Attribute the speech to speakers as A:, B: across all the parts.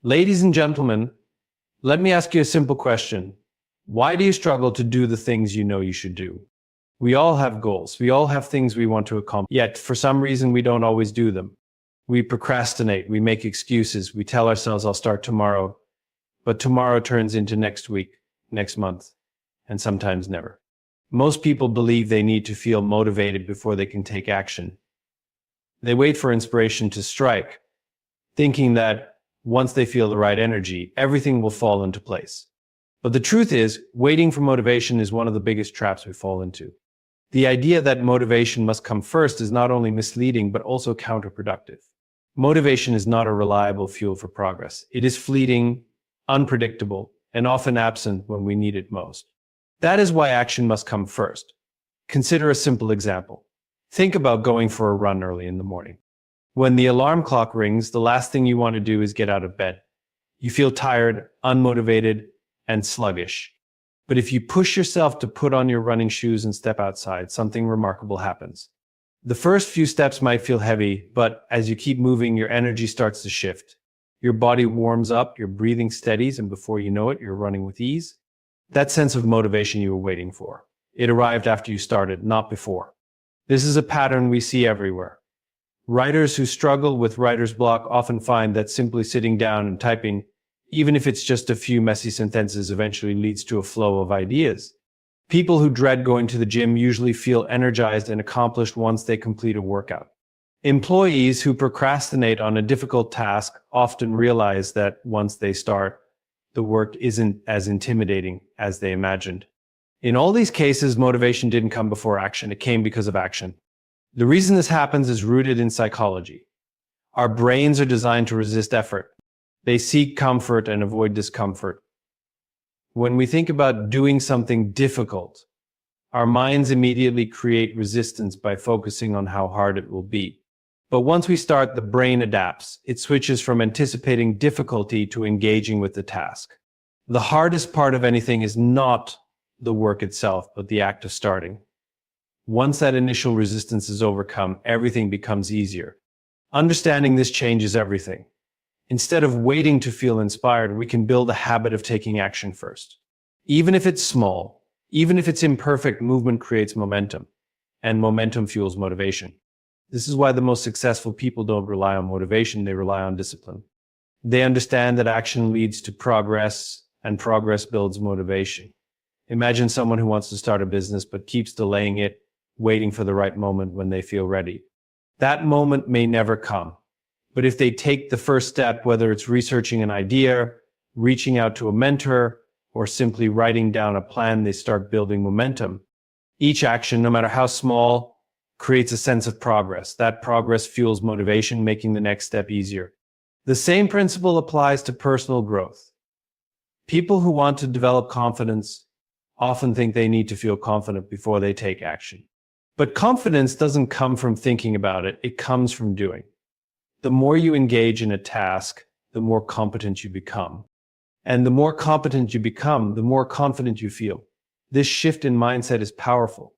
A: Ladies and gentlemen, let me ask you a simple question. Why do you struggle to do the things you know you should do? We all have goals. We all have things we want to accomplish. Yet, for some reason, we don't always do them. We procrastinate. We make excuses. We tell ourselves, I'll start tomorrow. But tomorrow turns into next week, next month, and sometimes never. Most people believe they need to feel motivated before they can take action. They wait for inspiration to strike, thinking that once they feel the right energy, everything will fall into place. But the truth is, waiting for motivation is one of the biggest traps we fall into. The idea that motivation must come first is not only misleading, but also counterproductive. Motivation is not a reliable fuel for progress. It is fleeting, unpredictable, and often absent when we need it most. That is why action must come first. Consider a simple example. Think about going for a run early in the morning. When the alarm clock rings, the last thing you want to do is get out of bed. You feel tired, unmotivated, and sluggish. But if you push yourself to put on your running shoes and step outside, something remarkable happens. The first few steps might feel heavy, but as you keep moving, your energy starts to shift. Your body warms up, your breathing steadies, and before you know it, you're running with ease. That sense of motivation you were waiting for. It arrived after you started, not before. This is a pattern we see everywhere. Writers who struggle with writer's block often find that simply sitting down and typing, even if it's just a few messy sentences, eventually leads to a flow of ideas. People who dread going to the gym usually feel energized and accomplished once they complete a workout. Employees who procrastinate on a difficult task often realize that once they start, the work isn't as intimidating as they imagined. In all these cases, motivation didn't come before action, it came because of action. The reason this happens is rooted in psychology. Our brains are designed to resist effort. They seek comfort and avoid discomfort. When we think about doing something difficult, our minds immediately create resistance by focusing on how hard it will be. But once we start, the brain adapts. It switches from anticipating difficulty to engaging with the task. The hardest part of anything is not the work itself, but the act of starting. Once that initial resistance is overcome, everything becomes easier. Understanding this changes everything. Instead of waiting to feel inspired, we can build a habit of taking action first. Even if it's small, even if it's imperfect, movement creates momentum, and momentum fuels motivation. This is why the most successful people don't rely on motivation, they rely on discipline. They understand that action leads to progress, and progress builds motivation. Imagine someone who wants to start a business but keeps delaying it, waiting for the right moment when they feel ready. That moment may never come, but if they take the first step, whether it's researching an idea, reaching out to a mentor, or simply writing down a plan, they start building momentum. Each action, no matter how small, creates a sense of progress. That progress fuels motivation, making the next step easier. The same principle applies to personal growth. People who want to develop confidence often think they need to feel confident before they take action. But confidence doesn't come from thinking about it, it comes from doing. The more you engage in a task, the more competent you become. And the more competent you become, the more confident you feel. This shift in mindset is powerful.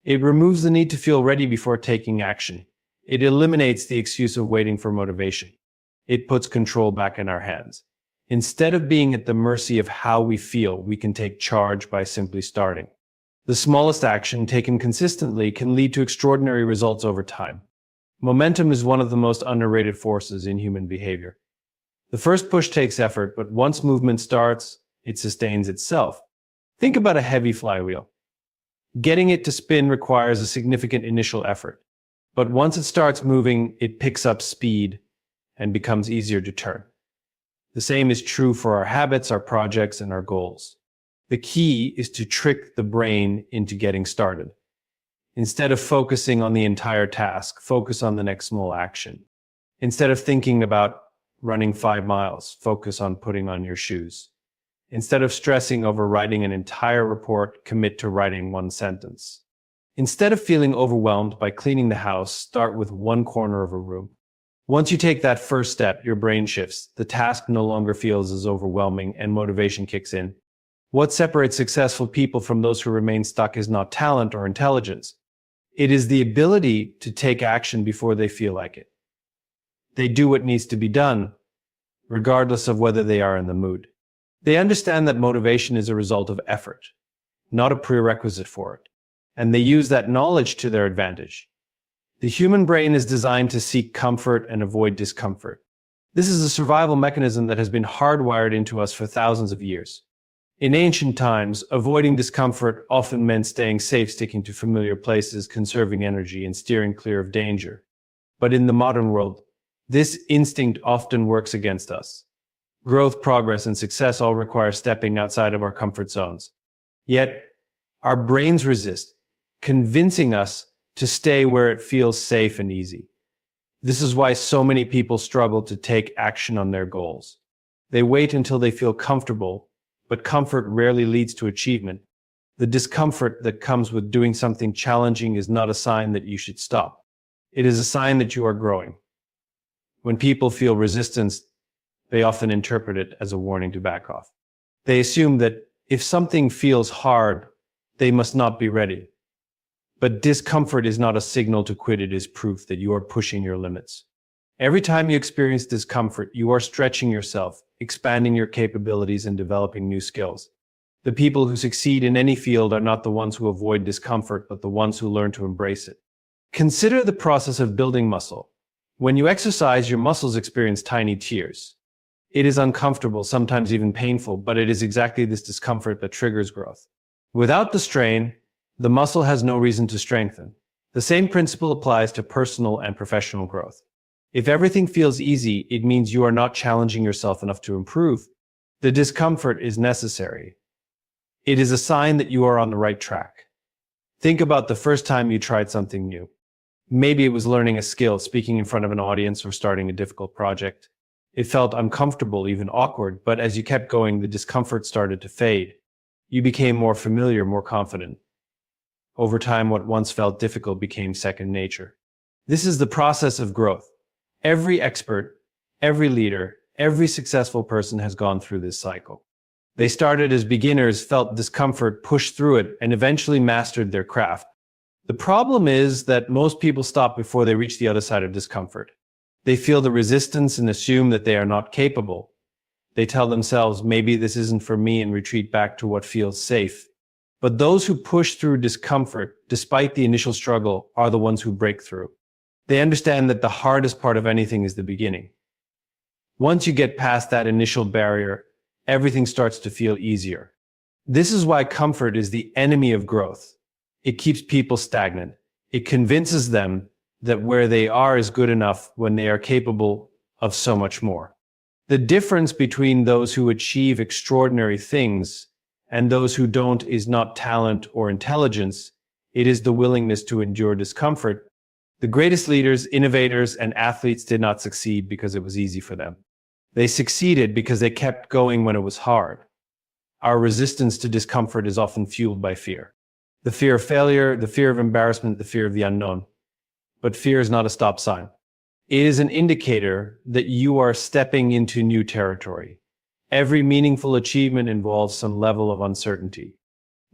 A: It removes the need to feel ready before taking action. It eliminates the excuse of waiting for motivation. It puts control back in our hands. Instead of being at the mercy of how we feel, we can take charge by simply starting. The smallest action taken consistently can lead to extraordinary results over time. Momentum is one of the most underrated forces in human behavior. The first push takes effort, but once movement starts, it sustains itself. Think about a heavy flywheel. Getting it to spin requires a significant initial effort, but once it starts moving, it picks up speed and becomes easier to turn. The same is true for our habits, our projects, and our goals. The key is to trick the brain into getting started. Instead of focusing on the entire task, focus on the next small action. Instead of thinking about running 5 miles, focus on putting on your shoes. Instead of stressing over writing an entire report, commit to writing 1 sentence. Instead of feeling overwhelmed by cleaning the house, start with 1 corner of a room. Once you take that first step, your brain shifts. The task no longer feels as overwhelming and motivation kicks in. What separates successful people from those who remain stuck is not talent or intelligence. It is the ability to take action before they feel like it. They do what needs to be done, regardless of whether they are in the mood. They understand that motivation is a result of effort, not a prerequisite for it, and they use that knowledge to their advantage. The human brain is designed to seek comfort and avoid discomfort. This is a survival mechanism that has been hardwired into us for thousands of years. In ancient times, avoiding discomfort often meant staying safe, sticking to familiar places, conserving energy, and steering clear of danger. But in the modern world, this instinct often works against us. Growth, progress, and success all require stepping outside of our comfort zones. Yet, our brains resist, convincing us to stay where it feels safe and easy. This is why so many people struggle to take action on their goals. They wait until they feel comfortable, but comfort rarely leads to achievement. The discomfort that comes with doing something challenging is not a sign that you should stop. It is a sign that you are growing. When people feel resistance, they often interpret it as a warning to back off. They assume that if something feels hard, they must not be ready. But discomfort is not a signal to quit, it is proof that you are pushing your limits. Every time you experience discomfort, you are stretching yourself, expanding your capabilities, and developing new skills. The people who succeed in any field are not the ones who avoid discomfort, but the ones who learn to embrace it. Consider the process of building muscle. When you exercise, your muscles experience tiny tears. It is uncomfortable, sometimes even painful, but it is exactly this discomfort that triggers growth. Without the strain, the muscle has no reason to strengthen. The same principle applies to personal and professional growth. If everything feels easy, it means you are not challenging yourself enough to improve. The discomfort is necessary. It is a sign that you are on the right track. Think about the first time you tried something new. Maybe it was learning a skill, speaking in front of an audience, or starting a difficult project. It felt uncomfortable, even awkward, but as you kept going, the discomfort started to fade. You became more familiar, more confident. Over time, what once felt difficult became second nature. This is the process of growth. Every expert, every leader, every successful person has gone through this cycle. They started as beginners, felt discomfort, pushed through it, and eventually mastered their craft. The problem is that most people stop before they reach the other side of discomfort. They feel the resistance and assume that they are not capable. They tell themselves, maybe this isn't for me, and retreat back to what feels safe. But those who push through discomfort, despite the initial struggle, are the ones who break through. They understand that the hardest part of anything is the beginning. Once you get past that initial barrier, everything starts to feel easier. This is why comfort is the enemy of growth. It keeps people stagnant. It convinces them that where they are is good enough when they are capable of so much more. The difference between those who achieve extraordinary things and those who don't is not talent or intelligence, it is the willingness to endure discomfort. The greatest leaders, innovators, and athletes did not succeed because it was easy for them. They succeeded because they kept going when it was hard. Our resistance to discomfort is often fueled by fear. The fear of failure, the fear of embarrassment, the fear of the unknown. But fear is not a stop sign. It is an indicator that you are stepping into new territory. Every meaningful achievement involves some level of uncertainty.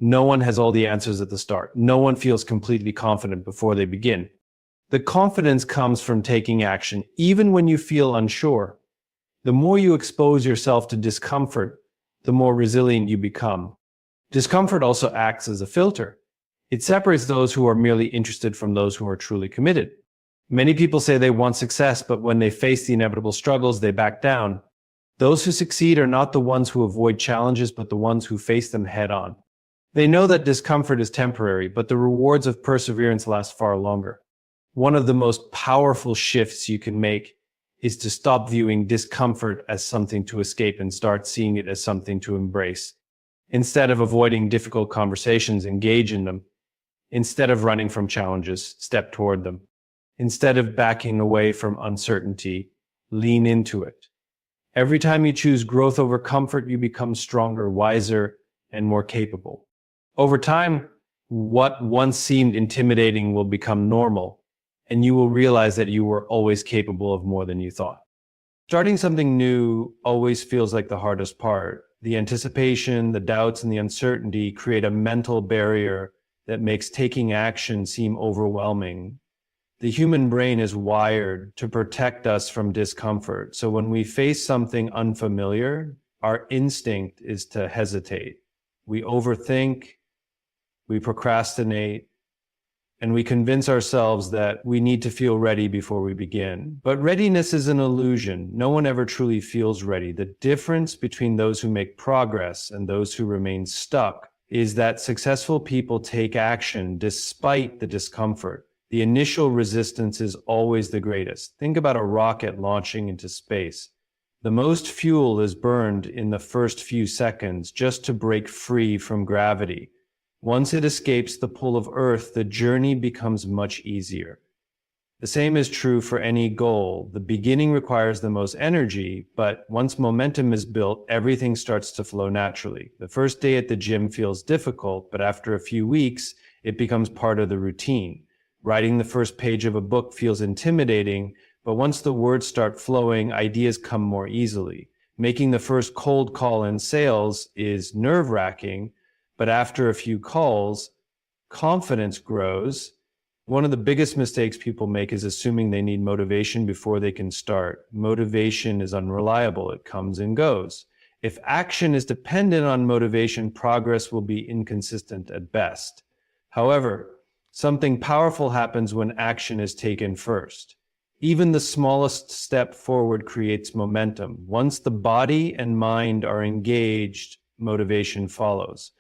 A: No one has all the answers at the start. No one feels completely confident before they begin. The confidence comes from taking action, even when you feel unsure. The more you expose yourself to discomfort, the more resilient you become. Discomfort also acts as a filter. It separates those who are merely interested from those who are truly committed. Many people say they want success, but when they face the inevitable struggles, they back down. Those who succeed are not the ones who avoid challenges, but the ones who face them head on. They know that discomfort is temporary, but the rewards of perseverance last far longer. One of the most powerful shifts you can make is to stop viewing discomfort as something to escape and start seeing it as something to embrace. Instead of avoiding difficult conversations, engage in them. Instead of running from challenges, step toward them. Instead of backing away from uncertainty, lean into it. Every time you choose growth over comfort, you become stronger, wiser, and more capable. Over time, what once seemed intimidating will become normal, and you will realize that you were always capable of more than you thought. Starting something new always feels like the hardest part. The anticipation, the doubts, and the uncertainty create a mental barrier that makes taking action seem overwhelming. The human brain is wired to protect us from discomfort. So when we face something unfamiliar, our instinct is to hesitate. We overthink, we procrastinate, and we convince ourselves that we need to feel ready before we begin. But readiness is an illusion. No one ever truly feels ready. The difference between those who make progress and those who remain stuck is that successful people take action despite the discomfort. The initial resistance is always the greatest. Think about a rocket launching into space. The most fuel is burned in the first few seconds just to break free from gravity. Once it escapes the pull of Earth, the journey becomes much easier. The same is true for any goal. The beginning requires the most energy, but once momentum is built, everything starts to flow naturally. The first day at the gym feels difficult, but after a few weeks, it becomes part of the routine. Writing the first page of a book feels intimidating, but once the words start flowing, ideas come more easily. Making the first cold call in sales is nerve-wracking, but after a few calls, confidence grows. One of the biggest mistakes people make is assuming they need motivation before they can start. Motivation is unreliable. It comes and goes. If action is dependent on motivation, progress will be inconsistent at best. However, something powerful happens when action is taken first. Even the smallest step forward creates momentum. Once the body and mind are engaged, motivation follows.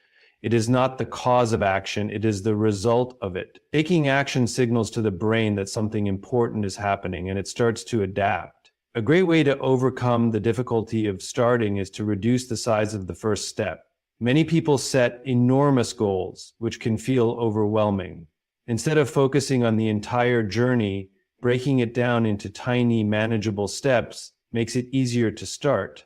A: It is not the cause of action, it is the result of it. Taking action signals to the brain that something important is happening, and it starts to adapt. A great way to overcome the difficulty of starting is to reduce the size of the first step. Many people set enormous goals, which can feel overwhelming. Instead of focusing on the entire journey, breaking it down into tiny, manageable steps makes it easier to start.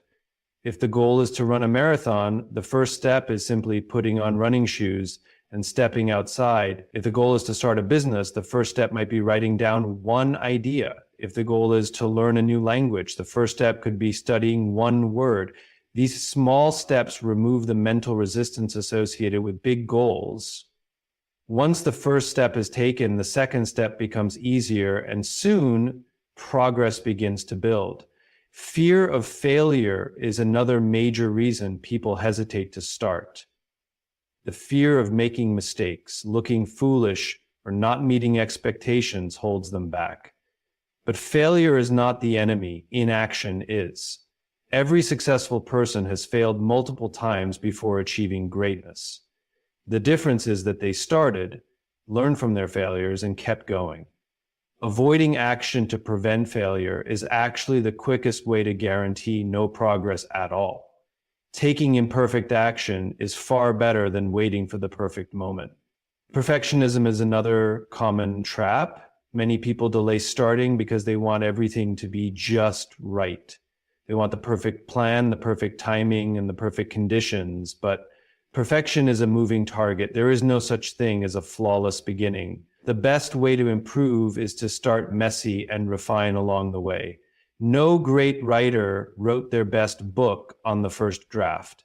A: If the goal is to run a marathon, the first step is simply putting on running shoes and stepping outside. If the goal is to start a business, the first step might be writing down one idea. If the goal is to learn a new language, the first step could be studying one word. These small steps remove the mental resistance associated with big goals. Once the first step is taken, the second step becomes easier, and soon progress begins to build. Fear of failure is another major reason people hesitate to start. The fear of making mistakes, looking foolish, or not meeting expectations holds them back. But failure is not the enemy, inaction is. Every successful person has failed multiple times before achieving greatness. The difference is that they started, learned from their failures, and kept going. Avoiding action to prevent failure is actually the quickest way to guarantee no progress at all. Taking imperfect action is far better than waiting for the perfect moment. Perfectionism is another common trap. Many people delay starting because they want everything to be just right. They want the perfect plan, the perfect timing, and the perfect conditions, but perfection is a moving target. There is no such thing as a flawless beginning. The best way to improve is to start messy and refine along the way. No great writer wrote their best book on the first draft.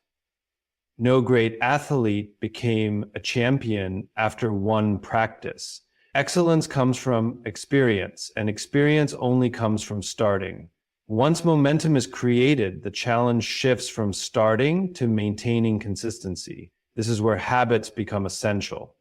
A: No great athlete became a champion after one practice. Excellence comes from experience, and experience only comes from starting. Once momentum is created, the challenge shifts from starting to maintaining consistency. This is where habits become essential.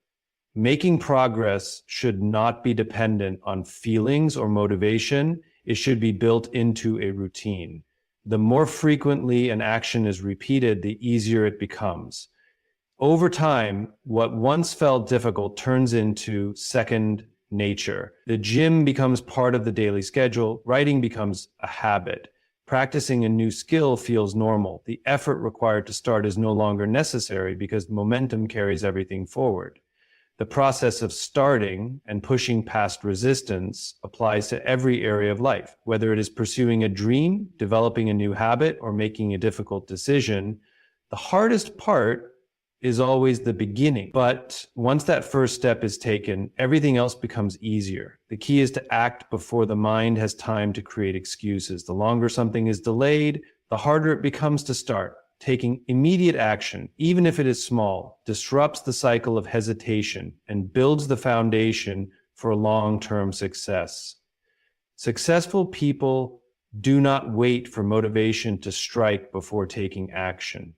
A: Making progress should not be dependent on feelings or motivation. It should be built into a routine. The more frequently an action is repeated, the easier it becomes. Over time, what once felt difficult turns into second nature. The gym becomes part of the daily schedule. Writing becomes a habit. Practicing a new skill feels normal. The effort required to start is no longer necessary because momentum carries everything forward. The process of starting and pushing past resistance applies to every area of life. Whether it is pursuing a dream, developing a new habit, or making a difficult decision, the hardest part is always the beginning. But once that first step is taken, everything else becomes easier. The key is to act before the mind has time to create excuses. The longer something is delayed, the harder it becomes to start. Taking immediate action, even if it is small, disrupts the cycle of hesitation and builds the foundation for long-term success. Successful people do not wait for motivation to strike before taking action.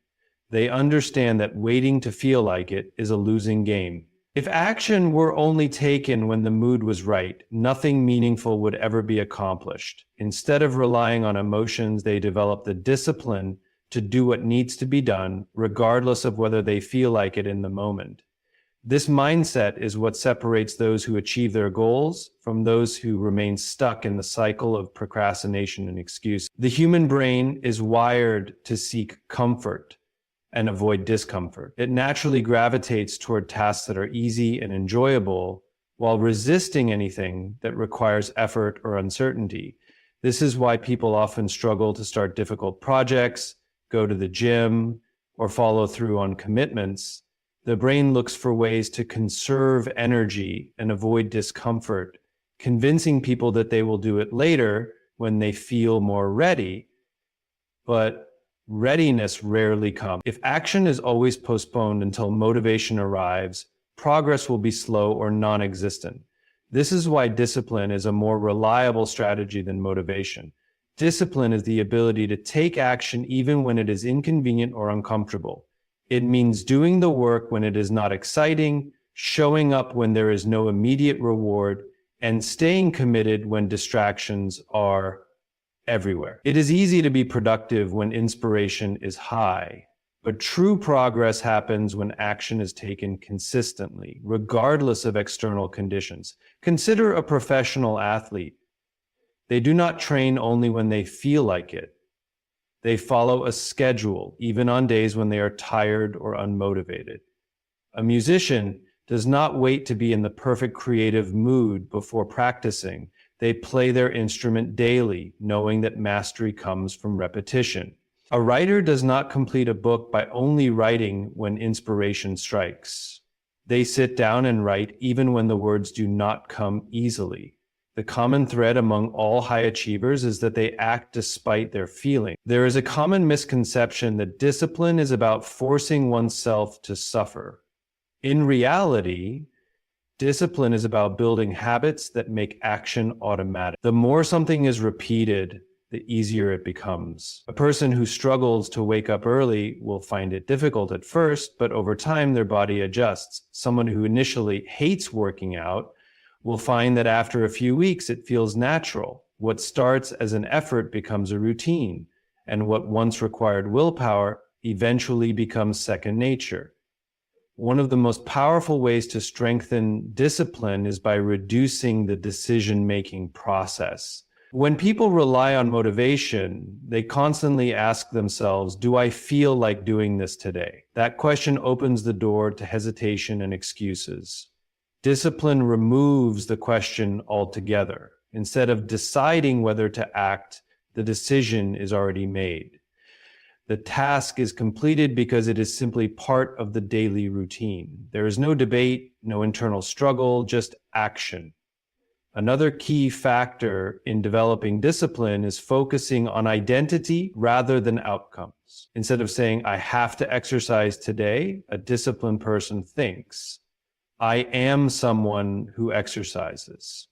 A: They understand that waiting to feel like it is a losing game. If action were only taken when the mood was right, nothing meaningful would ever be accomplished. Instead of relying on emotions, they develop the discipline to do what needs to be done, regardless of whether they feel like it in the moment. This mindset is what separates those who achieve their goals from those who remain stuck in the cycle of procrastination and excuse. The human brain is wired to seek comfort and avoid discomfort. It naturally gravitates toward tasks that are easy and enjoyable while resisting anything that requires effort or uncertainty. This is why people often struggle to start difficult projects, go to the gym, or follow through on commitments. The brain looks for ways to conserve energy and avoid discomfort, convincing people that they will do it later when they feel more ready. But readiness rarely comes. If action is always postponed until motivation arrives, progress will be slow or non-existent. This is why discipline is a more reliable strategy than motivation. Discipline is the ability to take action even when it is inconvenient or uncomfortable. It means doing the work when it is not exciting, showing up when there is no immediate reward, and staying committed when distractions are everywhere. It is easy to be productive when inspiration is high, but true progress happens when action is taken consistently, regardless of external conditions. Consider a professional athlete. They do not train only when they feel like it. They follow a schedule, even on days when they are tired or unmotivated. A musician does not wait to be in the perfect creative mood before practicing. They play their instrument daily, knowing that mastery comes from repetition. A writer does not complete a book by only writing when inspiration strikes. They sit down and write even when the words do not come easily. The common thread among all high achievers is that they act despite their feelings. There is a common misconception that discipline is about forcing oneself to suffer. In reality, discipline is about building habits that make action automatic. The more something is repeated, the easier it becomes. A person who struggles to wake up early will find it difficult at first, but over time their body adjusts. Someone who initially hates working out will find that after a few weeks it feels natural. What starts as an effort becomes a routine, and what once required willpower eventually becomes second nature. One of the most powerful ways to strengthen discipline is by reducing the decision-making process. When people rely on motivation, they constantly ask themselves, do I feel like doing this today? That question opens the door to hesitation and excuses. Discipline removes the question altogether. Instead of deciding whether to act, the decision is already made. The task is completed because it is simply part of the daily routine. There is no debate, no internal struggle, just action. Another key factor in developing discipline is focusing on identity rather than outcomes. Instead of saying, I have to exercise today, a disciplined person thinks, I am someone who exercises.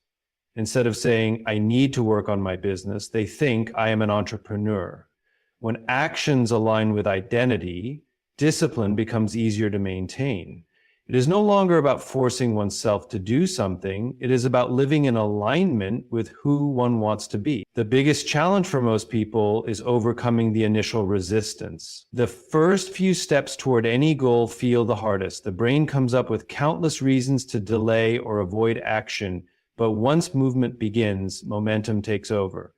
A: Instead of saying, I need to work on my business, they think, I am an entrepreneur. When actions align with identity, discipline becomes easier to maintain. It is no longer about forcing oneself to do something. It is about living in alignment with who one wants to be. The biggest challenge for most people is overcoming the initial resistance. The first few steps toward any goal feel the hardest. The brain comes up with countless reasons to delay or avoid action, but once movement begins, momentum takes over.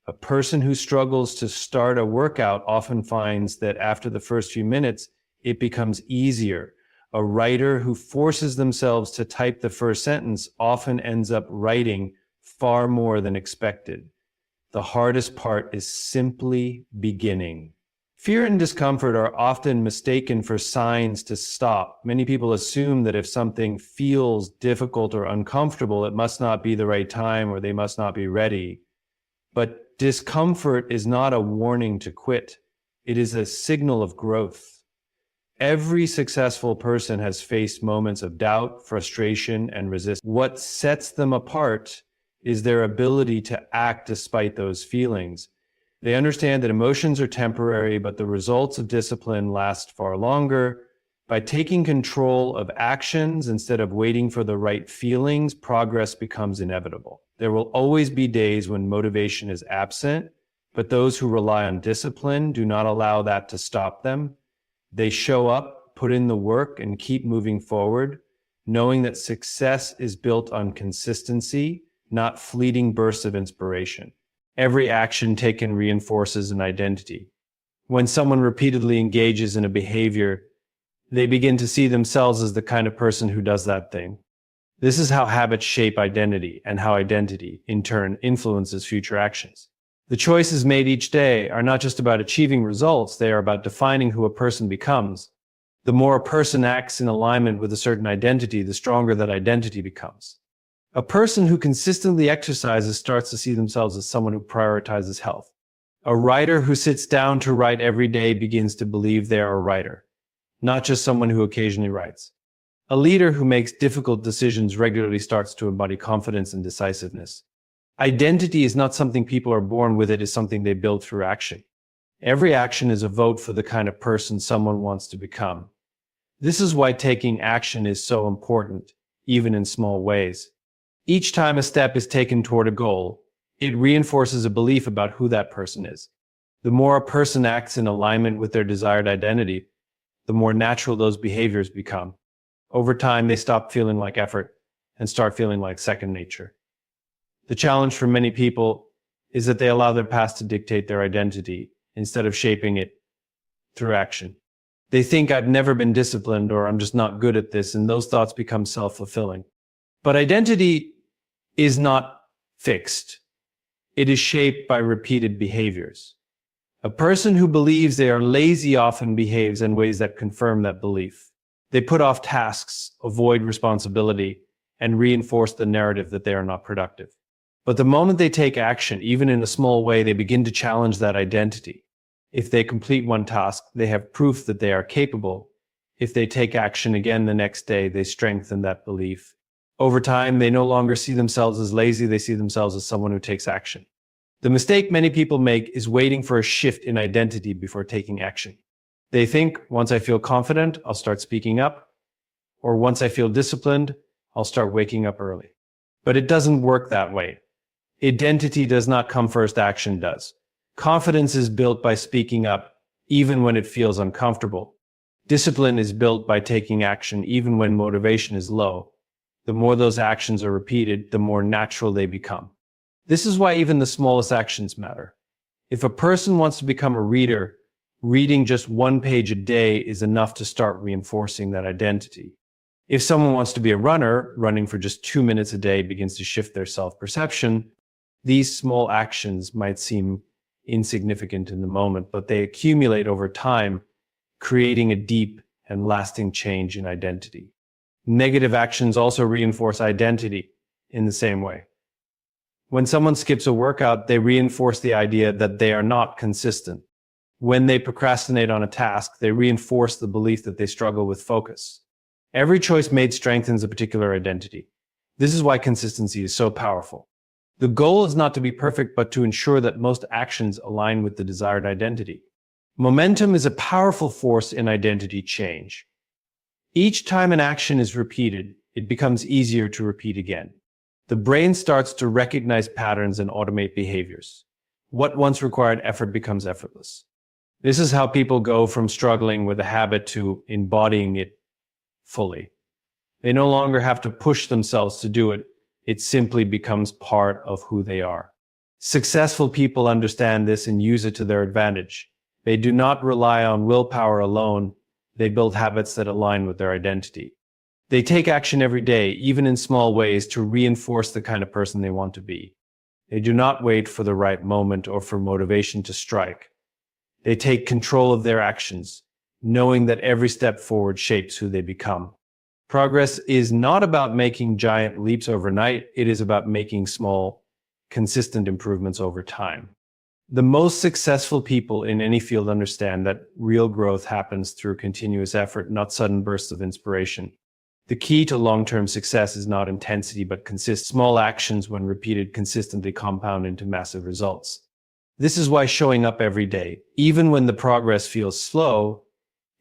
A: A person who struggles to start a workout often finds that after the first few minutes, it becomes easier. A writer who forces themselves to type the first sentence often ends up writing far more than expected. The hardest part is simply beginning. Fear and discomfort are often mistaken for signs to stop. Many people assume that if something feels difficult or uncomfortable, it must not be the right time or they must not be ready. But discomfort is not a warning to quit. It is a signal of growth. Every successful person has faced moments of doubt, frustration, and resistance. What sets them apart is their ability to act despite those feelings. They understand that emotions are temporary, but the results of discipline last far longer. By taking control of actions instead of waiting for the right feelings, progress becomes inevitable. There will always be days when motivation is absent, but those who rely on discipline do not allow that to stop them. They show up, put in the work, and keep moving forward, knowing that success is built on consistency, not fleeting bursts of inspiration. Every action taken reinforces an identity. When someone repeatedly engages in a behavior, they begin to see themselves as the kind of person who does that thing. This is how habits shape identity, and how identity, in turn, influences future actions. The choices made each day are not just about achieving results, they are about defining who a person becomes. The more a person acts in alignment with a certain identity, the stronger that identity becomes. A person who consistently exercises starts to see themselves as someone who prioritizes health. A writer who sits down to write every day begins to believe they are a writer, not just someone who occasionally writes. A leader who makes difficult decisions regularly starts to embody confidence and decisiveness. Identity is not something people are born with, it is something they build through action. Every action is a vote for the kind of person someone wants to become. This is why taking action is so important, even in small ways. Each time a step is taken toward a goal, it reinforces a belief about who that person is. The more a person acts in alignment with their desired identity, the more natural those behaviors become. Over time, they stop feeling like effort and start feeling like second nature. The challenge for many people is that they allow their past to dictate their identity instead of shaping it through action. They think I've never been disciplined, or I'm just not good at this, and those thoughts become self-fulfilling. But identity is not fixed. It is shaped by repeated behaviors. A person who believes they are lazy often behaves in ways that confirm that belief. They put off tasks, avoid responsibility, and reinforce the narrative that they are not productive. But the moment they take action, even in a small way, they begin to challenge that identity. If they complete one task, they have proof that they are capable. If they take action again the next day, they strengthen that belief. Over time, they no longer see themselves as lazy, they see themselves as someone who takes action. The mistake many people make is waiting for a shift in identity before taking action. They think, once I feel confident, I'll start speaking up, or once I feel disciplined, I'll start waking up early. But it doesn't work that way. Identity does not come first, action does. Confidence is built by speaking up, even when it feels uncomfortable. Discipline is built by taking action, even when motivation is low. The more those actions are repeated, the more natural they become. This is why even the smallest actions matter. If a person wants to become a reader, reading just one page a day is enough to start reinforcing that identity. If someone wants to be a runner, running for just 2 minutes a day begins to shift their self-perception. These small actions might seem insignificant in the moment, but they accumulate over time, creating a deep and lasting change in identity. Negative actions also reinforce identity in the same way. When someone skips a workout, they reinforce the idea that they are not consistent. When they procrastinate on a task, they reinforce the belief that they struggle with focus. Every choice made strengthens a particular identity. This is why consistency is so powerful. The goal is not to be perfect, but to ensure that most actions align with the desired identity. Momentum is a powerful force in identity change. Each time an action is repeated, it becomes easier to repeat again. The brain starts to recognize patterns and automate behaviors. What once required effort becomes effortless. This is how people go from struggling with a habit to embodying it fully. They no longer have to push themselves to do it. It simply becomes part of who they are. Successful people understand this and use it to their advantage. They do not rely on willpower alone. They build habits that align with their identity. They take action every day, even in small ways, to reinforce the kind of person they want to be. They do not wait for the right moment or for motivation to strike. They take control of their actions, knowing that every step forward shapes who they become. Progress is not about making giant leaps overnight. It is about making small, consistent improvements over time. The most successful people in any field understand that real growth happens through continuous effort, not sudden bursts of inspiration. The key to long-term success is not intensity, but small actions when repeated consistently compound into massive results. This is why showing up every day, even when the progress feels slow,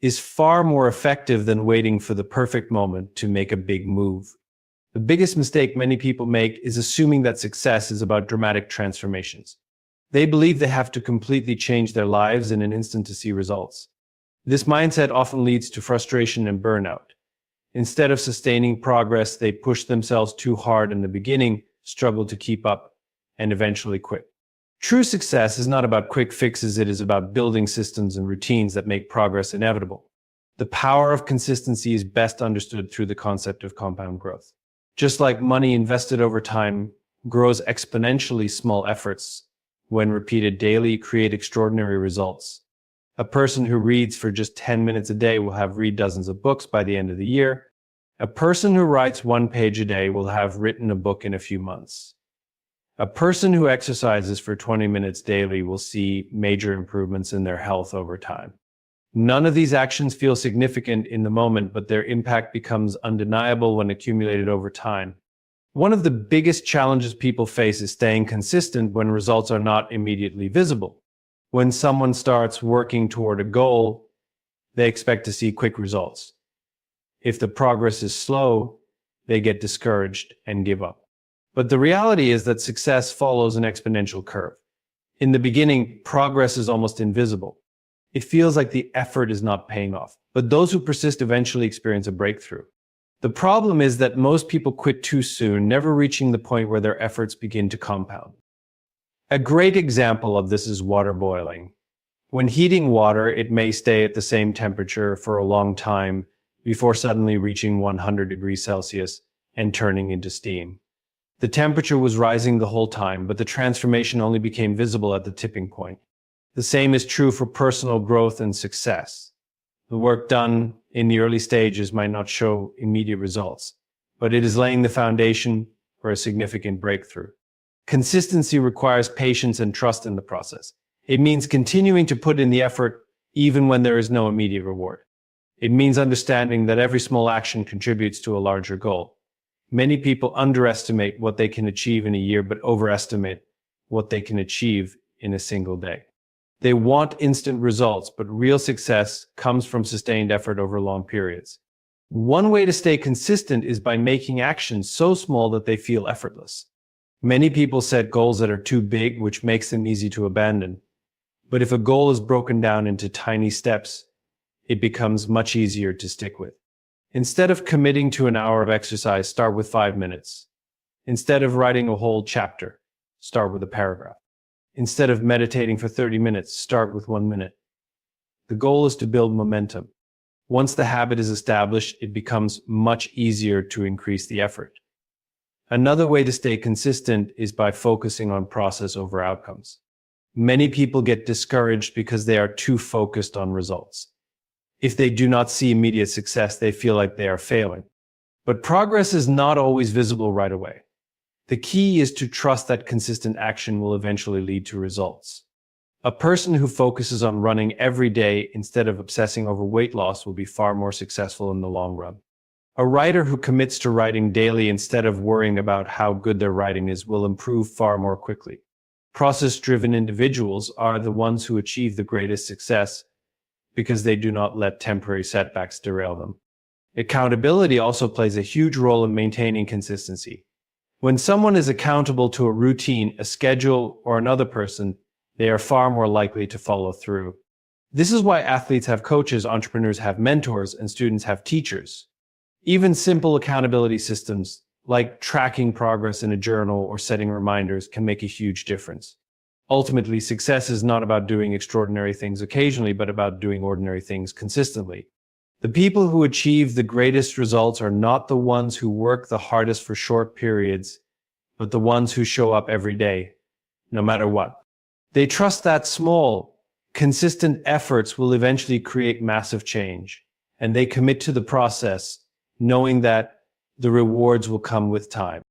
A: is far more effective than waiting for the perfect moment to make a big move. The biggest mistake many people make is assuming that success is about dramatic transformations. They believe they have to completely change their lives in an instant to see results. This mindset often leads to frustration and burnout. Instead of sustaining progress, they push themselves too hard in the beginning, struggle to keep up, and eventually quit. True success is not about quick fixes, it is about building systems and routines that make progress inevitable. The power of consistency is best understood through the concept of compound growth. Just like money invested over time grows exponentially, small efforts, when repeated daily, create extraordinary results. A person who reads for just 10 minutes a day will have read dozens of books by the end of the year. A person who writes 1 page a day will have written a book in a few months. A person who exercises for 20 minutes daily will see major improvements in their health over time. None of these actions feel significant in the moment, but their impact becomes undeniable when accumulated over time. One of the biggest challenges people face is staying consistent when results are not immediately visible. When someone starts working toward a goal, they expect to see quick results. If the progress is slow, they get discouraged and give up. But the reality is that success follows an exponential curve. In the beginning, progress is almost invisible. It feels like the effort is not paying off, but those who persist eventually experience a breakthrough. The problem is that most people quit too soon, never reaching the point where their efforts begin to compound. A great example of this is water boiling. When heating water, it may stay at the same temperature for a long time before suddenly reaching 100 degrees Celsius and turning into steam. The temperature was rising the whole time, but the transformation only became visible at the tipping point. The same is true for personal growth and success. The work done in the early stages might not show immediate results, but it is laying the foundation for a significant breakthrough. Consistency requires patience and trust in the process. It means continuing to put in the effort even when there is no immediate reward. It means understanding that every small action contributes to a larger goal. Many people underestimate what they can achieve in a year, but overestimate what they can achieve in a single day. They want instant results, but real success comes from sustained effort over long periods. One way to stay consistent is by making actions so small that they feel effortless. Many people set goals that are too big, which makes them easy to abandon. But if a goal is broken down into tiny steps, it becomes much easier to stick with. Instead of committing to an hour of exercise, start with 5 minutes. Instead of writing a whole chapter, start with a paragraph. Instead of meditating for 30 minutes, start with 1 minute. The goal is to build momentum. Once the habit is established, it becomes much easier to increase the effort. Another way to stay consistent is by focusing on process over outcomes. Many people get discouraged because they are too focused on results. If they do not see immediate success, they feel like they are failing. But progress is not always visible right away. The key is to trust that consistent action will eventually lead to results. A person who focuses on running every day instead of obsessing over weight loss will be far more successful in the long run. A writer who commits to writing daily instead of worrying about how good their writing is will improve far more quickly. Process-driven individuals are the ones who achieve the greatest success because they do not let temporary setbacks derail them. Accountability also plays a huge role in maintaining consistency. When someone is accountable to a routine, a schedule, or another person, they are far more likely to follow through. This is why athletes have coaches, entrepreneurs have mentors, and students have teachers. Even simple accountability systems, like tracking progress in a journal or setting reminders, can make a huge difference. Ultimately, success is not about doing extraordinary things occasionally, but about doing ordinary things consistently. The people who achieve the greatest results are not the ones who work the hardest for short periods, but the ones who show up every day, no matter what. They trust that small, consistent efforts will eventually create massive change, and they commit to the process, knowing that the rewards will come with time.